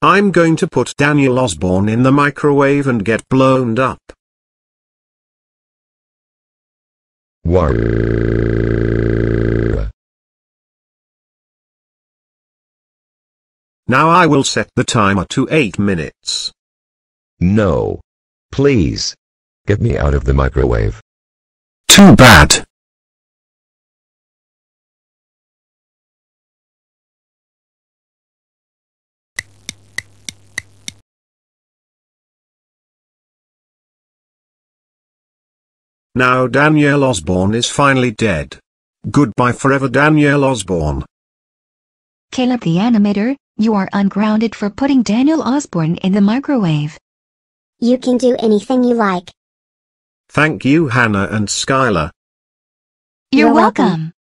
I'm going to put Daniel Osborne in the microwave and get blown up. War. Now I will set the timer to 8 minutes. No. Please. Get me out of the microwave. Too bad. Now Daniel Osborne is finally dead. Goodbye forever, Daniel Osborne. Caleb the animator, you are ungrounded for putting Daniel Osborne in the microwave. You can do anything you like. Thank you, Hannah and Skylar. You're You're welcome. welcome.